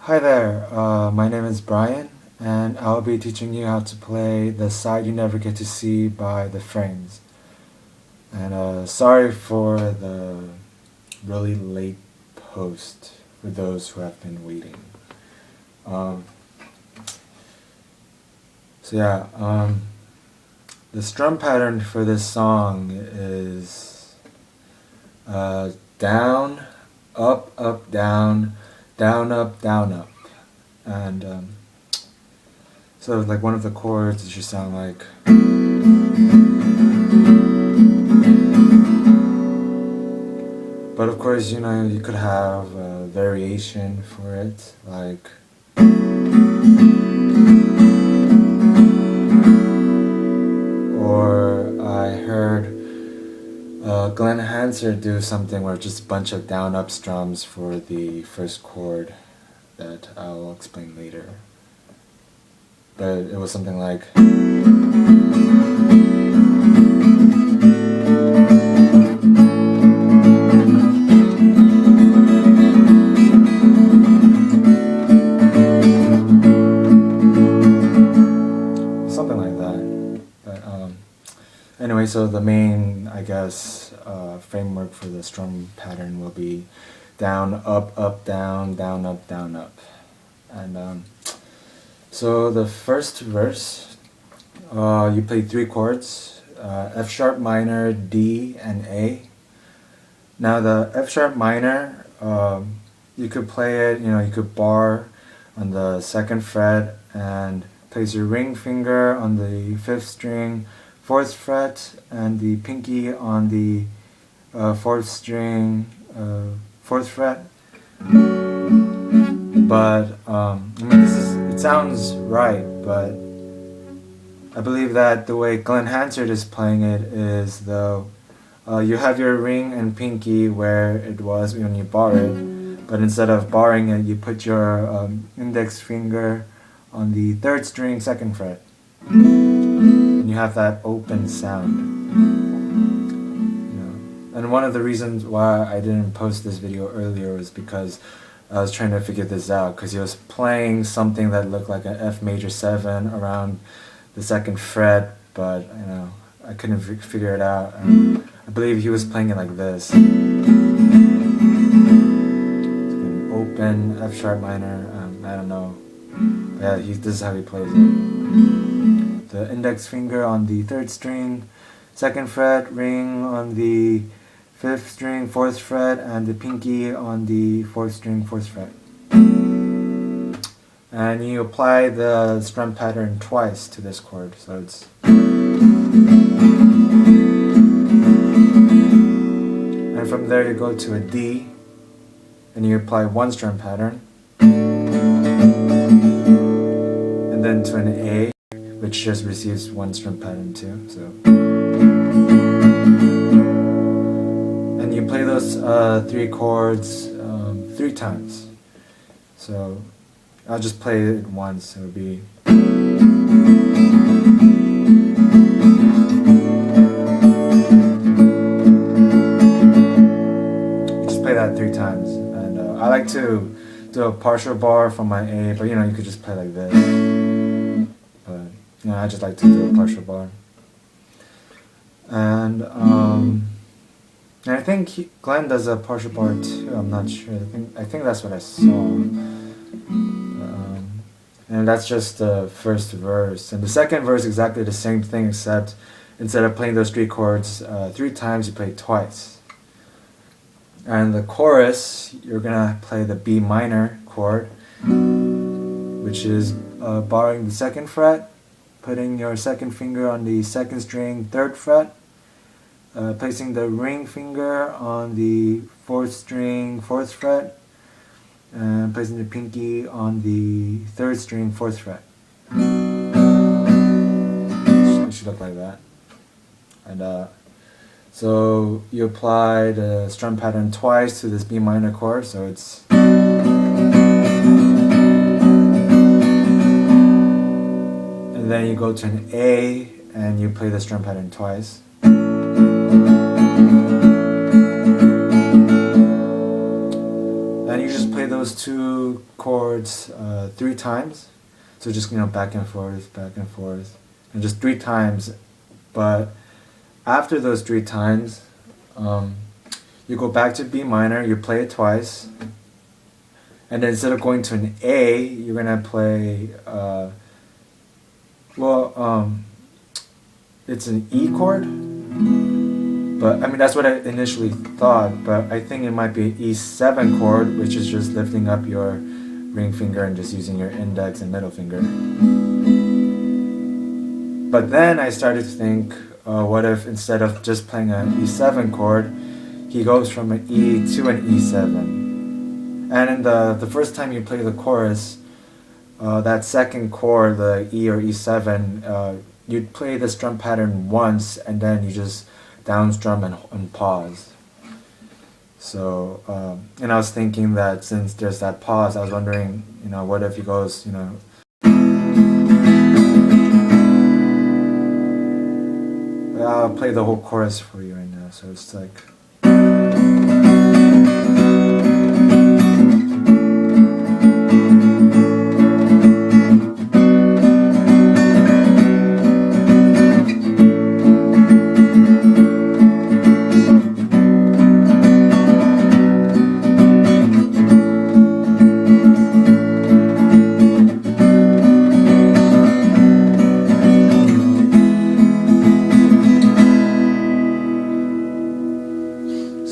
Hi there, my name is Brian, and I'll be teaching you how to play The Side You Never Get to See by The Frames. And sorry for the really late post for those who have been waiting. Um, the strum pattern for this song is down, up, up, down, down, up, down, up. And so like one of the chords it should sound like, but of course, you know, you could have a variation for it, like or I heard Glenn Hansard do something where just a bunch of down up strums for the first chord that I'll explain later. But it was something like something like that. But anyway, so the main, I guess, framework for the strum pattern will be down, up, up, down, down, up, down, up. And so the first verse, you play three chords, F sharp minor, D, and A. Now the F sharp minor, you could play it, you know, you could bar on the 2nd fret and place your ring finger on the 5th string, 4th fret, and the pinky on the 4th string, 4th fret. But I mean, it sounds right, but I believe that the way Glenn Hansard is playing it is, though, you have your ring and pinky where it was when you bar it, but instead of barring it, you put your index finger on the 3rd string, 2nd fret, and you have that open sound. You know? And one of the reasons why I didn't post this video earlier was because I was trying to figure this out, because he was playing something that looked like an F major 7 around the 2nd fret, but you know, I couldn't figure it out. And I believe he was playing it like this. It's an open F sharp minor. I don't know. But yeah, this is how he plays it. The index finger on the 3rd string, 2nd fret, ring on the 5th string, 4th fret, and the pinky on the 4th string, 4th fret. And you apply the strum pattern twice to this chord, so it's. And from there you go to a D, and you apply one strum pattern, and then to an A, which just receives one strum pattern too. So, and you play those three chords 3 times. So I'll just play it once. It'll be. Just play that 3 times, and I like to do a partial bar from my A, but you know, you could just play like this. But you know, I just like to do a partial bar. And I think Glenn does a partial bar too. I'm not sure. I think that's what I saw. And that's just the first verse. And the second verse is exactly the same thing, except instead of playing those 3 chords 3 times, you play twice. And the chorus, you're gonna play the B minor chord, which is barring the 2nd fret, putting your 2nd finger on the 2nd string, 3rd fret, placing the ring finger on the 4th string, 4th fret, and placing the pinky on the 3rd string, 4th fret. It should look like that. And so you apply the strum pattern twice to this B minor chord, so it's. And then you go to an A, and you play the strum pattern twice. And you just play those two chords 3 times. So just, back and forth, and just 3 times. But after those 3 times, you go back to B minor, you play it twice, and then instead of going to an A, you're gonna play, it's an E chord, but I mean that's what I initially thought, but I think it might be an E7 chord, which is just lifting up your ring finger and just using your index and middle finger. But then I started to think, what if instead of just playing an E7 chord, he goes from an E to an E7. And in the first time you play the chorus, that second chord, the E or E7, you'd play the strum pattern once and then you just down strum and pause. So, and I was thinking that since there's that pause, I was wondering, what if he goes, I'll play the whole chorus for you right now. So it's like.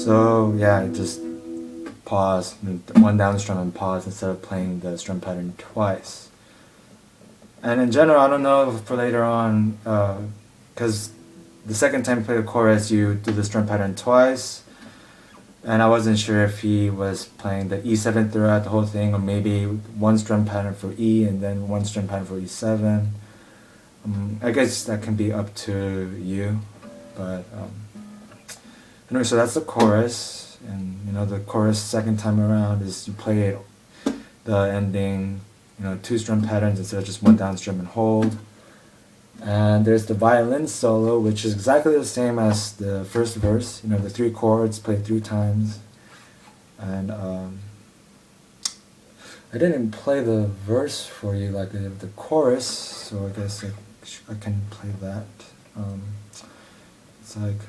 So yeah, I just pause, one down strum and pause instead of playing the strum pattern twice. And in general, I don't know for later on, because the second time you play the chorus, you do the strum pattern twice, and I wasn't sure if he was playing the E7 throughout the whole thing, or maybe one strum pattern for E and then one strum pattern for E7. I guess that can be up to you, but anyway, so that's the chorus, and the chorus second time around is you play it, the ending, 2 strum patterns instead of just 1 down strum and hold. And there's the violin solo, which is exactly the same as the first verse, the 3 chords played 3 times. And I didn't play the verse for you, like the chorus, so I guess I can play that. It's like.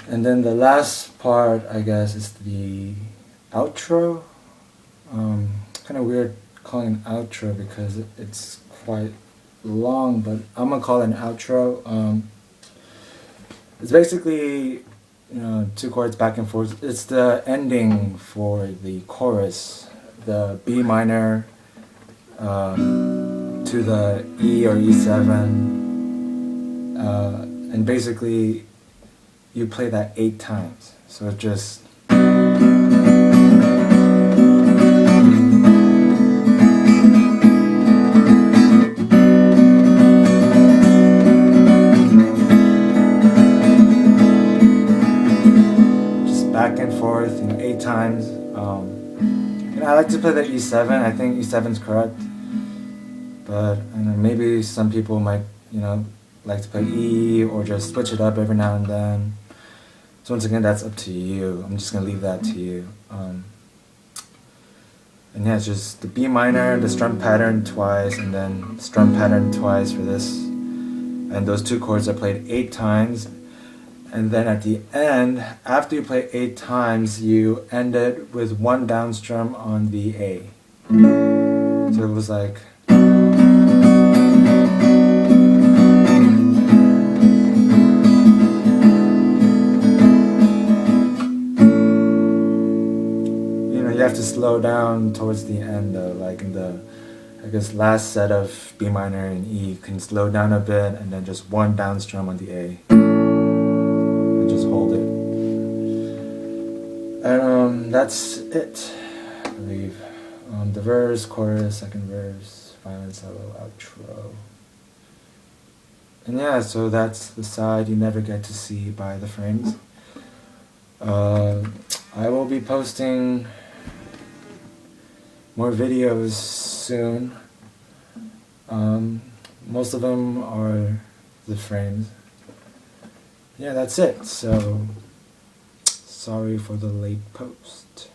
And then the last part, I guess, is the outro. Kind of weird calling an outro because it's quite long, but I'm gonna call it an outro. It's basically, 2 chords back and forth. It's the ending for the chorus, the B minor to the E or E7, and basically you play that 8 times. So it just. Back and forth, 8 times. I like to play the E7. I think E7 is correct, but maybe some people might, like to play E or just switch it up every now and then. So once again, that's up to you. I'm just gonna leave that to you. And yeah, it's just the B minor, the strum pattern twice, and then strum pattern twice for this. and those two chords are played 8 times, and then at the end, after you play 8 times, you end it with 1 down strum on the A. So it was like, you have to slow down towards the end though, like in the, I guess, last set of B minor and E. You can slow down a bit and then just 1 down strum on the A. And just hold it. And that's it, I believe. The verse, chorus, second verse, final solo, outro. And yeah, so that's the side you never get to see by the Frames. I will be posting more videos soon. Most of them are the Frames. Yeah, that's it. So, sorry for the late post.